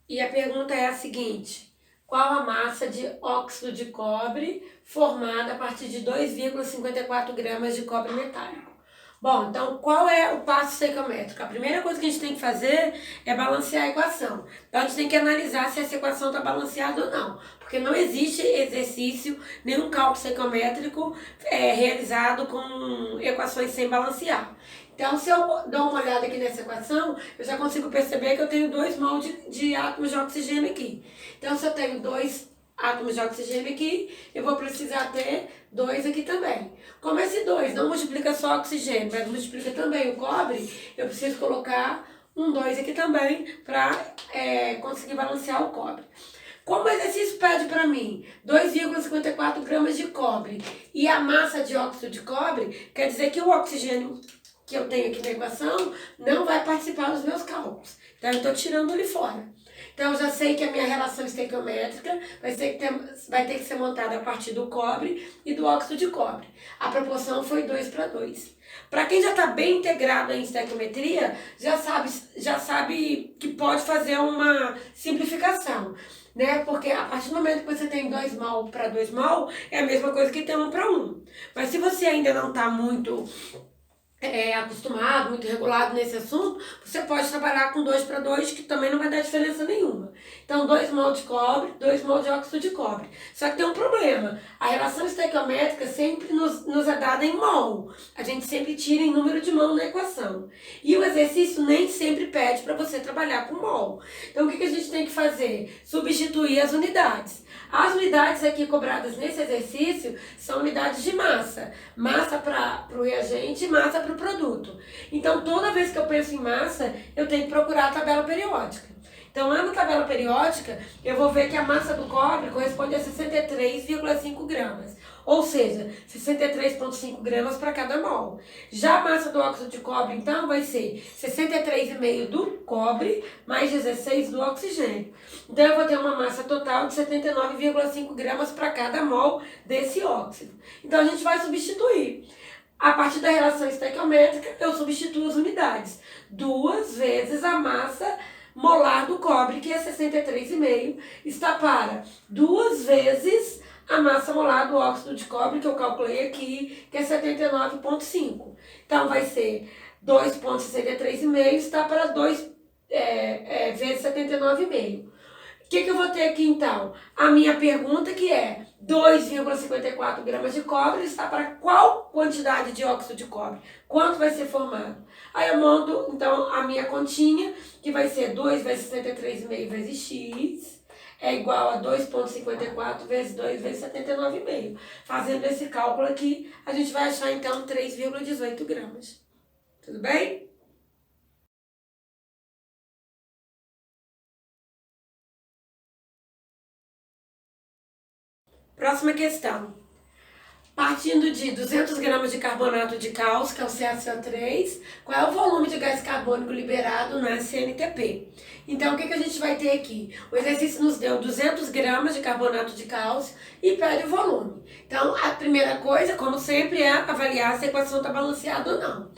E a pergunta é a seguinte: qual a massa de óxido de cobre formada a partir de 2,54 gramas de cobre metálico? Bom, então qual é o passo estequiométrico? A primeira coisa que a gente tem que fazer é balancear a equação. Então a gente tem que analisar se essa equação está balanceada ou não, porque não existe exercício, nenhum cálculo estequiométrico realizado com equações sem balancear. Então, se eu dou uma olhada aqui nessa equação, eu já consigo perceber que eu tenho 2 mol de átomos de oxigênio aqui. Então, se eu tenho 2 átomos de oxigênio aqui, eu vou precisar ter 2 aqui também. Como esse 2 não multiplica só o oxigênio, mas multiplica também o cobre, eu preciso colocar um 2 aqui também para conseguir balancear o cobre. Como o exercício pede para mim 2,54 gramas de cobre e a massa de óxido de cobre, quer dizer que o oxigênio que eu tenho aqui na equação não vai participar dos meus cálculos. Então, eu estou tirando ele fora. Então, eu já sei que a minha relação estequiométrica vai ter que ser montada a partir do cobre e do óxido de cobre. A proporção foi 2:2. Para quem já está bem integrado em estequiometria, já sabe que pode fazer uma simplificação, né? Porque a partir do momento que você tem 2 mol para 2 mol, é a mesma coisa que ter 1 para 1. Mas se você ainda não está muito acostumado, muito regulado nesse assunto, você pode trabalhar com 2:2, que também não vai dar diferença nenhuma. Então, 2 mol de cobre, 2 mol de óxido de cobre. Só que tem um problema: a relação estequiométrica sempre nos é dada em mol. A gente sempre tira em número de mol na equação. E o exercício nem sempre pede para você trabalhar com mol. Então, o que a gente tem que fazer? Substituir as unidades. As unidades aqui cobradas nesse exercício são unidades de massa. Massa para o reagente e massa para o produto. Então, toda vez que eu penso em massa, eu tenho que procurar a tabela periódica. Então, lá na tabela periódica, eu vou ver que a massa do cobre corresponde a 63,5 gramas. Ou seja, 63,5 gramas para cada mol. Já a massa do óxido de cobre, então, vai ser 63,5 do cobre mais 16 do oxigênio. Então, eu vou ter uma massa total de 79,5 gramas para cada mol desse óxido. Então, a gente vai substituir. A partir da relação estequiométrica, eu substituo as unidades. 2 vezes a massa molar do cobre, que é 63,5, está para 2 vezes a massa molar do óxido de cobre, que eu calculei aqui, que é 79,5. Então, vai ser 2,63,5 está para 2 vezes 79,5. O que eu vou ter aqui, então? A minha pergunta, que é 2,54 gramas de cobre, está para qual quantidade de óxido de cobre? Quanto vai ser formado? Aí eu monto, então, a minha continha, que vai ser 2 vezes 63,5 vezes x, é igual a 2,54 vezes 2 vezes 79,5. Fazendo esse cálculo aqui, a gente vai achar, então, 3,18 gramas. Tudo bem? Próxima questão. Partindo de 200 gramas de carbonato de cálcio, que é o CaCO3, qual é o volume de gás carbônico liberado na CNTP? Então, o que a gente vai ter aqui? O exercício nos deu 200 gramas de carbonato de cálcio e pede o volume. Então, a primeira coisa, como sempre, é avaliar se a equação está balanceada ou não.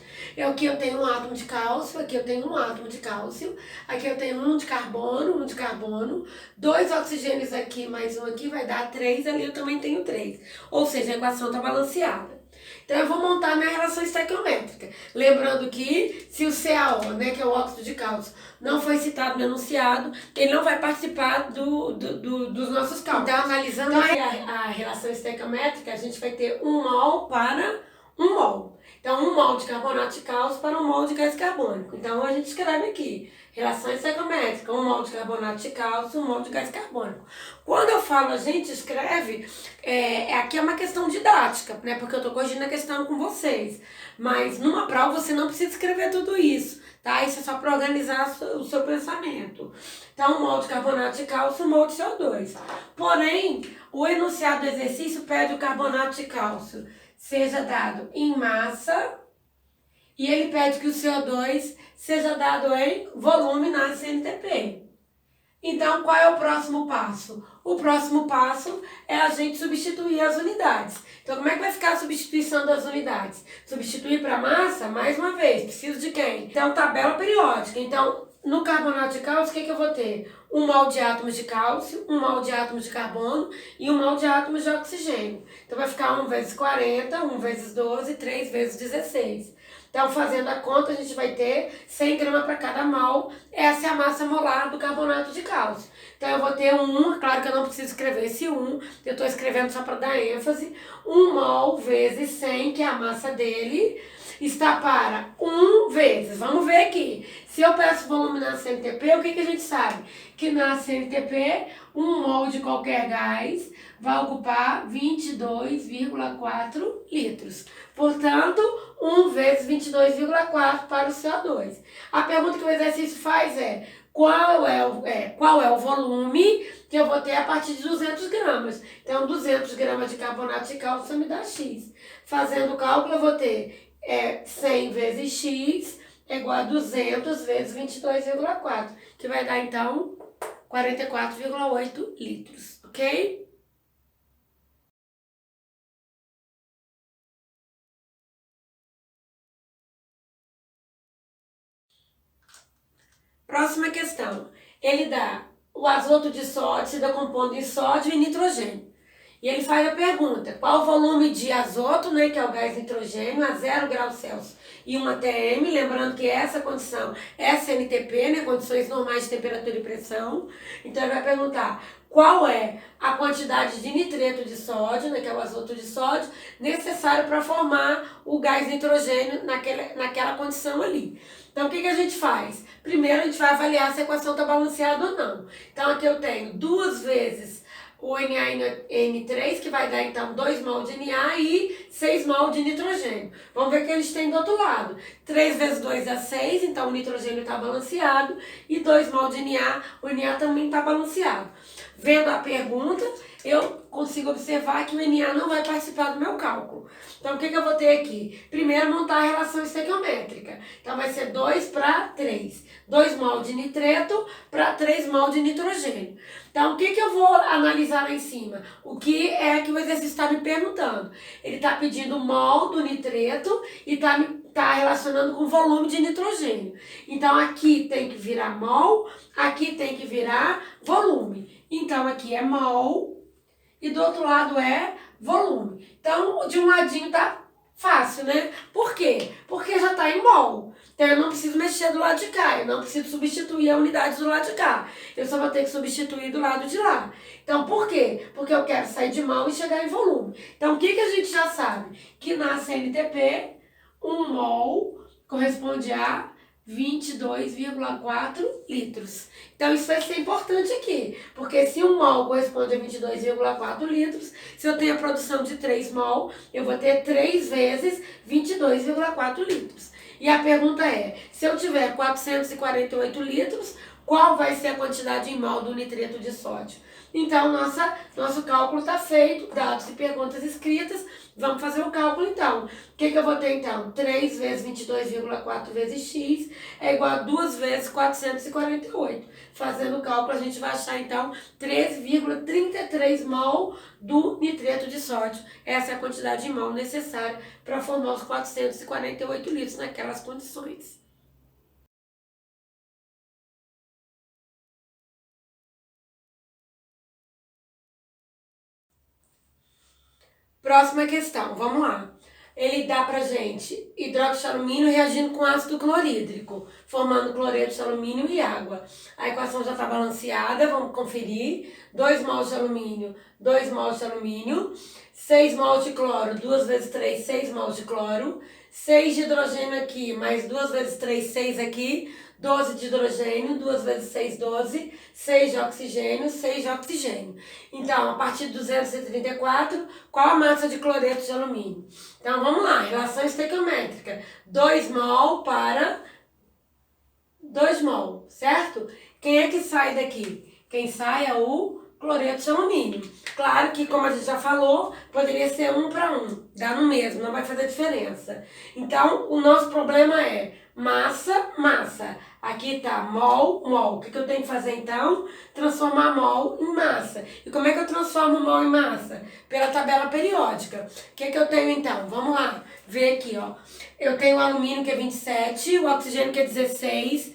Aqui eu tenho um átomo de cálcio, aqui eu tenho um átomo de cálcio, aqui eu tenho um de carbono, 2 oxigênios aqui mais um aqui vai dar 3, ali eu também tenho 3. Ou seja, a equação está balanceada. Então, eu vou montar minha relação estequiométrica. Lembrando que se o CaO, né, que é o óxido de cálcio, não foi citado no enunciado, ele não vai participar dos nossos cálculos. Então, analisando a relação estequiométrica, a gente vai ter 1 mol para 1 mol. Então, 1 mol de carbonato de cálcio para 1 mol de gás carbônico. Então, a gente escreve aqui, relação estequiométrica, 1 mol de carbonato de cálcio, 1 mol de gás carbônico. Quando eu falo a gente escreve, aqui é uma questão didática, né? Porque eu estou corrigindo a questão com vocês. Mas numa prova você não precisa escrever tudo isso, tá? Isso é só para organizar o seu pensamento. Então, 1 mol de carbonato de cálcio, 1 mol de CO2. Porém, o enunciado do exercício pede o carbonato de cálcio seja dado em massa e ele pede que o CO2 seja dado em volume na CNTP. Então, qual é o próximo passo? O próximo passo é a gente substituir as unidades. Então, como é que vai ficar a substituição das unidades? Substituir para massa, mais uma vez, preciso de quem? Então, tabela periódica. Então, no carbonato de cálcio, o que eu vou ter? 1 mol de átomos de cálcio, 1 mol de átomos de carbono e 1 mol de átomos de oxigênio. Então vai ficar 1 vezes 40, 1 vezes 12, 3 vezes 16. Então, fazendo a conta, a gente vai ter 100 gramas para cada mol. Essa é a massa molar do carbonato de cálcio. Então, eu vou ter claro que eu não preciso escrever esse 1, eu estou escrevendo só para dar ênfase. 1 mol vezes 100, que é a massa dele, está para 1 vezes. Vamos ver aqui. Se eu peço volume na CNTP, o que a gente sabe? Que na CNTP, 1 mol de qualquer gás vai ocupar 22,4 litros. Portanto, 1 vezes 22,4 para o CO2. A pergunta que o exercício faz é qual é o volume que eu vou ter a partir de 200 gramas. Então, 200 gramas de carbonato de cálcio me dá X. Fazendo o cálculo, eu vou ter 100 vezes X é igual a 200 vezes 22,4, que vai dar, então, 44,8 litros, ok? Próxima questão. Ele dá o azoto de sódio se decompondo em sódio e nitrogênio. E ele faz a pergunta, qual o volume de azoto, né, que é o gás nitrogênio, a 0 graus Celsius e 1 atm, lembrando que essa condição é CNTP, né, condições normais de temperatura e pressão. Então ele vai perguntar qual é a quantidade de nitreto de sódio, né, que é o azoto de sódio, necessário para formar o gás nitrogênio naquela condição ali. Então, o que a gente faz? Primeiro, a gente vai avaliar se a equação está balanceada ou não. Então, aqui eu tenho 2 vezes o NaN3, que vai dar, então, 2 mol de Na e 6 mol de nitrogênio. Vamos ver o que eles têm do outro lado. 3 vezes 2 dá 6, então o nitrogênio está balanceado. E 2 mol de Na, o Na também está balanceado. Vendo a pergunta, eu consigo observar que o Na não vai participar do meu cálculo. Então, o que eu vou ter aqui? Primeiro, montar a relação estequiométrica. Então, vai ser 2 para 3. 2 mol de nitreto para 3 mol de nitrogênio. Então, o que eu vou analisar lá em cima? O que é que o exercício está me perguntando? Ele está pedindo mol do nitreto e está relacionando com o volume de nitrogênio. Então, aqui tem que virar mol, aqui tem que virar volume. Então, aqui é mol e do outro lado é volume. Então, de um ladinho tá fácil, né? Por quê? Porque já tá em mol. Então, eu não preciso mexer do lado de cá, eu não preciso substituir a unidade do lado de cá. Eu só vou ter que substituir do lado de lá. Então, por quê? Porque eu quero sair de mol e chegar em volume. Então, o que a gente já sabe? Que na CNTP, 1 mol corresponde a 22,4 litros. Então, isso vai ser importante aqui, porque se 1 mol corresponde a 22,4 litros, se eu tenho a produção de 3 mol, eu vou ter 3 vezes 22,4 litros. E a pergunta é, se eu tiver 448 litros, qual vai ser a quantidade em mol do nitreto de sódio? Então, nosso cálculo está feito, dados e perguntas escritas. Vamos fazer o cálculo, então. O que eu vou ter, então? 3 vezes 22,4 vezes x é igual a 2 vezes 448. Fazendo o cálculo, a gente vai achar, então, 13,33 mol do nitreto de sódio. Essa é a quantidade de mol necessária para formar os 448 litros naquelas condições. Próxima questão, vamos lá. Ele dá pra gente hidróxido de alumínio reagindo com ácido clorídrico, formando cloreto de alumínio e água. A equação já está balanceada, vamos conferir. 2 mols de alumínio, 2 mols de alumínio. 6 mols de cloro, 2 vezes 3, 6 mols de cloro. 6 de hidrogênio aqui, mais 2 vezes 3, 6 aqui. 12 de hidrogênio, 2 vezes 6, 12, 6 de oxigênio, 6 de oxigênio. Então, a partir de 234, qual a massa de cloreto de alumínio? Então, vamos lá, relação estequiométrica. 2 mol para 2 mol, certo? Quem é que sai daqui? Quem sai é o cloreto de alumínio. Claro que, como a gente já falou, poderia ser 1 para 1, dá no mesmo, não vai fazer diferença. Então, o nosso problema é massa, massa. Aqui tá mol, mol. O que eu tenho que fazer então? Transformar mol em massa. E como é que eu transformo mol em massa? Pela tabela periódica. O que eu tenho então? Vamos lá, ver aqui, ó. Eu tenho o alumínio que é 27, o oxigênio que é 16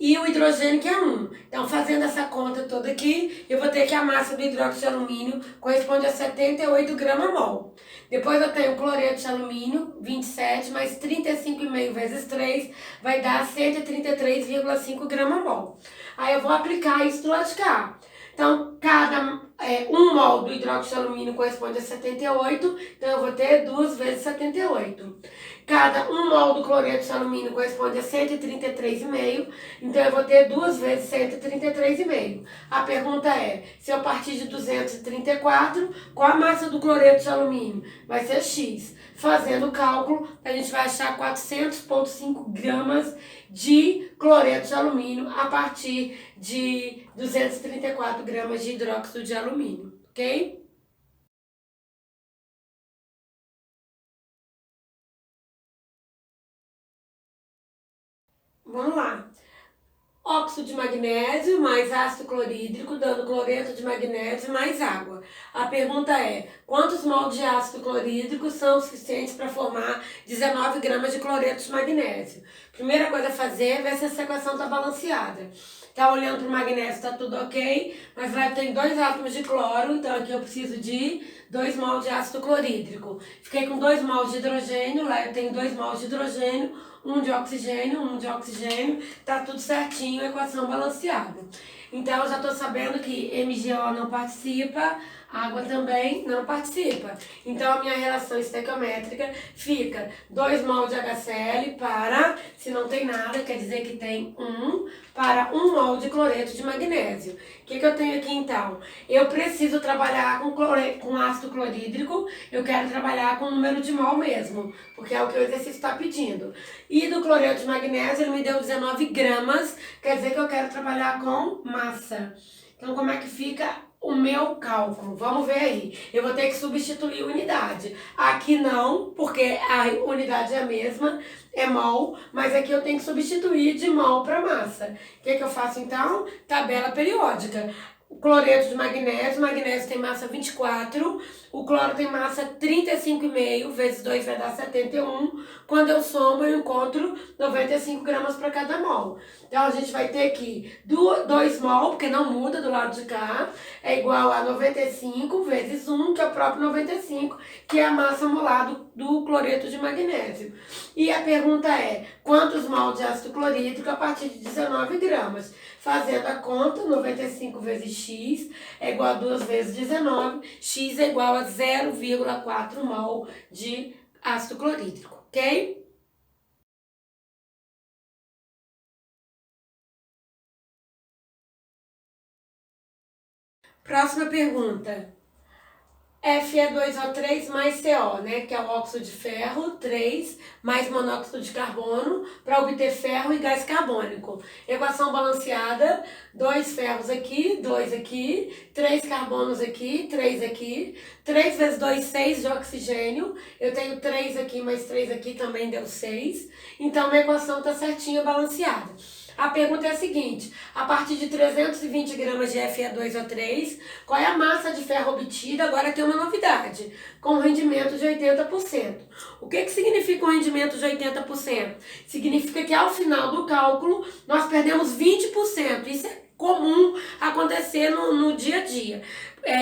e o hidrogênio que é 1. Então, fazendo essa conta toda aqui, eu vou ter que a massa do hidróxido de alumínio corresponde a 78 gramas-mol. Depois eu tenho o cloreto de alumínio, 27, mais 35,5 vezes 3, vai dar 133,5 gramas-mol. Aí eu vou aplicar isso do lado de cá. Então, cada 1 mol do hidróxido de alumínio corresponde a 78, então eu vou ter 2 vezes 78. Cada 1 mol do cloreto de alumínio corresponde a 133,5, então eu vou ter 2 vezes 133,5. A pergunta é, se eu partir de 234, qual a massa do cloreto de alumínio? Vai ser X. Fazendo o cálculo, a gente vai achar 400,5 gramas de cloreto de alumínio a partir de 234 gramas de hidróxido de alumínio, ok? Vamos lá. Óxido de magnésio mais ácido clorídrico, dando cloreto de magnésio mais água. A pergunta é, quantos mol de ácido clorídrico são suficientes para formar 19 gramas de cloreto de magnésio? Primeira coisa a fazer é ver se essa equação está balanceada. Tá olhando para o magnésio, está tudo ok, mas lá tem 2 átomos de cloro, então aqui eu preciso de 2 mol de ácido clorídrico. Fiquei com 2 mol de hidrogênio, lá eu tenho 2 mol de hidrogênio, 1 de oxigênio, tá tudo certinho, equação balanceada. Então, eu já estou sabendo que MgO não participa, água também não participa. Então, a minha relação estequiométrica fica 2 mol de HCl para, se não tem nada, quer dizer que tem 1, para 1 mol de cloreto de magnésio. O que eu tenho aqui, então? Eu preciso trabalhar com ácido clorídrico, eu quero trabalhar com o número de mol mesmo, porque é o que o exercício está pedindo. E do cloreto de magnésio, ele me deu 19 gramas, quer dizer que eu quero trabalhar com massa. Então, como é que fica o meu cálculo? Vamos ver aí. Eu vou ter que substituir unidade. Aqui não, porque a unidade é a mesma, é mol, mas aqui eu tenho que substituir de mol para massa. O que eu faço então? Tabela periódica. O cloreto de magnésio, magnésio tem massa 24, o cloro tem massa 35,5, vezes 2 vai dar 71. Quando eu somo, eu encontro 95 gramas para cada mol. Então, a gente vai ter aqui 2 mol, porque não muda do lado de cá, é igual a 95 vezes 1, que é o próprio 95, que é a massa molar do cloreto de magnésio. E a pergunta é, quantos mol de ácido clorídrico a partir de 19 gramas? Fazendo a conta, 95 vezes x é igual a 2 vezes 19, x é igual a 0,4 mol de ácido clorídrico, ok? Próxima pergunta. Fe2O3 mais CO, né, que é o óxido de ferro, 3, mais monóxido de carbono, para obter ferro e gás carbônico. Equação balanceada, 2 ferros aqui, 2 aqui, 3 carbonos aqui, 3 aqui, 3 vezes 2, 6 de oxigênio, eu tenho 3 aqui, mais 3 aqui, também deu 6. Então, minha equação está certinha, balanceada. A pergunta é a seguinte, a partir de 320 gramas de Fe2O3, qual é a massa de ferro obtida? Agora tem uma novidade, com rendimento de 80%. O que significa um rendimento de 80%? Significa que ao final do cálculo, nós perdemos 20%. Isso é comum acontecer no dia a dia.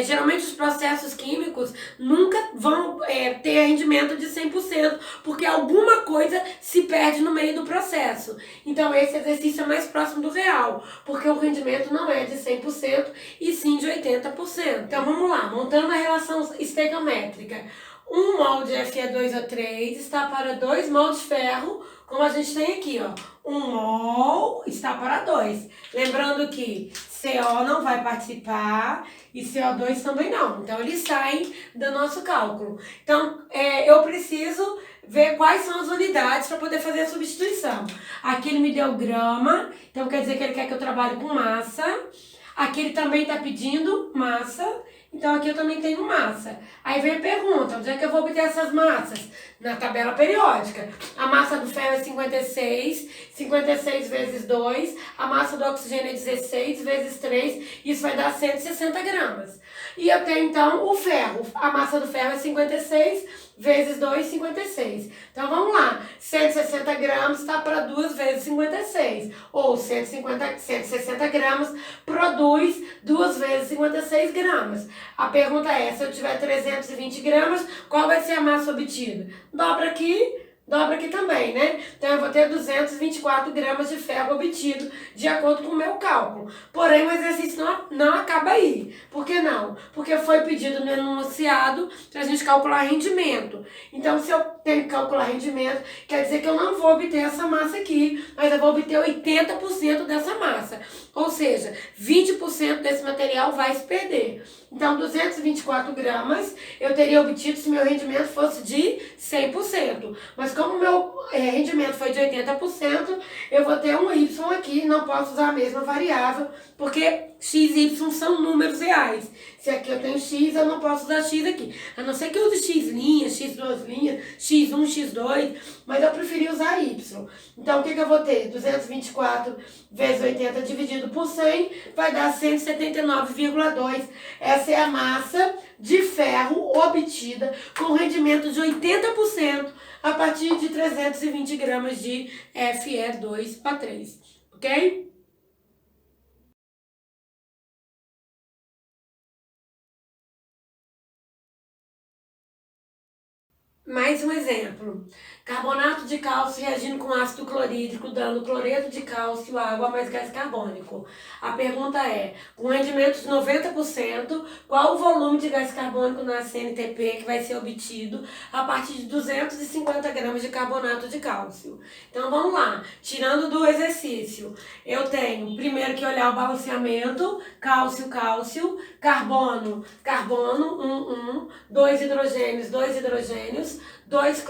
Geralmente os processos químicos nunca vão ter rendimento de 100%, porque alguma coisa se perde no meio do processo. Então esse exercício é mais próximo do real, porque o rendimento não é de 100% e sim de 80%. Então vamos lá, montando a relação estequiométrica. 1 mol de Fe2O3 está para 2 mol de ferro, como a gente tem aqui, ó. 1 mol está para 2. Lembrando que CO não vai participar e CO2 também não. Então, eles saem do nosso cálculo. Então, eu preciso ver quais são as unidades para poder fazer a substituição. Aqui ele me deu grama, então quer dizer que ele quer que eu trabalhe com massa. Aqui ele também está pedindo massa. Então, aqui eu também tenho massa. Aí vem a pergunta, onde é que eu vou obter essas massas? Na tabela periódica. A massa do ferro é 56, 56 vezes 2. A massa do oxigênio é 16 vezes 3. Isso vai dar 160 gramas. E eu tenho, então, o ferro. A massa do ferro é 56, vezes 2, 56. Então, vamos lá. 160 gramas está para 2 vezes 56. Ou 160 gramas produz 2 vezes 56 gramas. A pergunta é, se eu tiver 320 gramas, qual vai ser a massa obtida? Dobra aqui também, né? Então, eu vou ter 224 gramas de ferro obtido, de acordo com o meu cálculo. Porém, o exercício não acaba aí. Por que não? Porque foi pedido no enunciado para a gente calcular rendimento. Então, se eu tenho que calcular rendimento, quer dizer que eu não vou obter essa massa aqui, mas eu vou obter 80% dessa massa. Ou seja, 20% desse material vai se perder. Então, 224 gramas eu teria obtido se meu rendimento fosse de 100%. Mas como o meu rendimento foi de 80%, eu vou ter um Y aqui, não posso usar a mesma variável, porque X e Y são números reais. Se aqui eu tenho X, eu não posso usar X aqui. A não ser que eu use X linhas, X duas linhas, X1, X2, mas eu preferi usar Y. Então, o que eu vou ter? 224 vezes 80 dividido por 100 vai dar 179,2. Essa é a massa de ferro obtida com rendimento de 80% a partir de 320 gramas de Fe2O3, ok? Mais um exemplo. Carbonato de cálcio reagindo com ácido clorídrico, dando cloreto de cálcio, água mais gás carbônico. A pergunta é, com rendimento de 90%, qual o volume de gás carbônico na CNTP que vai ser obtido a partir de 250 gramas de carbonato de cálcio? Então, vamos lá. Tirando do exercício, eu tenho primeiro que olhar o balanceamento, cálcio, cálcio, carbono, carbono, 2 hidrogênios, 2 hidrogênios, 2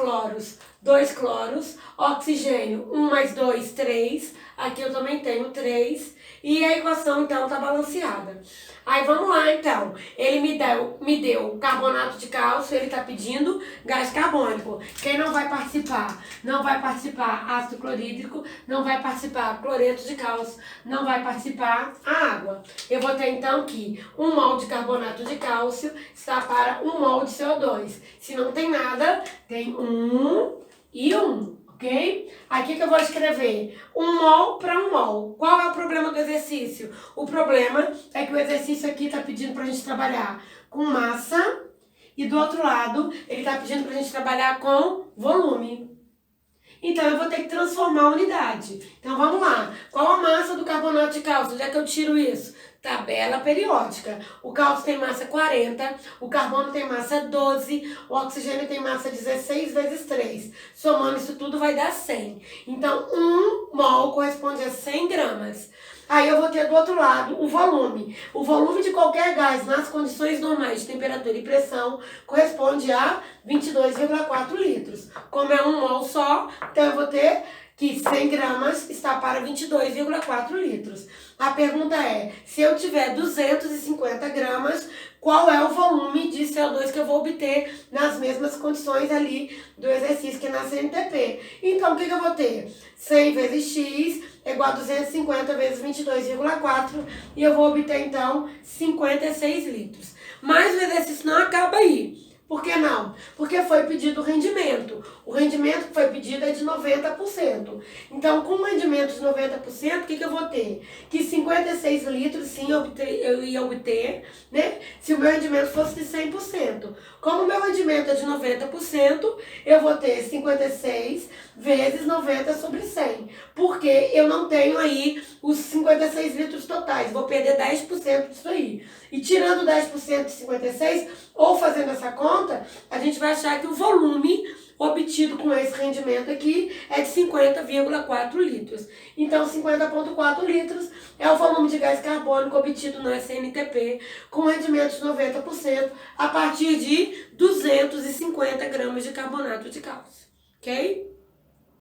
cloros, oxigênio, 1 mais 2, 3, aqui eu também tenho 3, e a equação então está balanceada. Aí vamos lá então, ele me deu carbonato de cálcio, ele está pedindo gás carbônico. Quem não vai participar? Não vai participar ácido clorídrico, não vai participar cloreto de cálcio, não vai participar a água. Eu vou ter então que 1 mol de carbonato de cálcio está para 1 mol de CO2. Se não tem nada, tem 1 e 1. Ok? Aqui que eu vou escrever 1 mol para 1 mol. Qual é o problema do exercício? O problema é que o exercício aqui está pedindo para a gente trabalhar com massa e do outro lado ele está pedindo para a gente trabalhar com volume. Então, eu vou ter que transformar a unidade. Então, vamos lá. Qual a massa do carbonato de cálcio? Onde é que eu tiro isso? Tabela periódica. O cálcio tem massa 40, o carbono tem massa 12, o oxigênio tem massa 16 vezes 3. Somando isso tudo vai dar 100. Então, 1 mol corresponde a 100 gramas. Aí eu vou ter do outro lado o volume. O volume de qualquer gás nas condições normais de temperatura e pressão corresponde a 22,4 litros. Como é 1 mol só, então eu vou ter que 100 gramas está para 22,4 litros. A pergunta é, se eu tiver 250 gramas, qual é o volume de CO2 que eu vou obter nas mesmas condições ali do exercício que é na CNTP? Então, o que eu vou ter? 100 vezes X é igual a 250 vezes 22,4 e eu vou obter, então, 56 litros. Mas o exercício não acaba aí. Por que não? Porque foi pedido o rendimento. O rendimento que foi pedido é de 90%. Então, com um rendimento de 90%, o que eu vou ter? Que 56 litros, sim, eu ia obter, né? Se o meu rendimento fosse de 100%. Como o meu rendimento é de 90%, eu vou ter 56 vezes 90 sobre 100. Porque eu não tenho aí os 56 litros totais. Vou perder 10% disso aí. E tirando 10% de 56, ou fazendo essa conta, a gente vai achar que o volume obtido com esse rendimento aqui é de 50,4 litros. Então, 50,4 litros é o volume de gás carbônico obtido na CNTP com rendimento de 90% a partir de 250 gramas de carbonato de cálcio. Ok?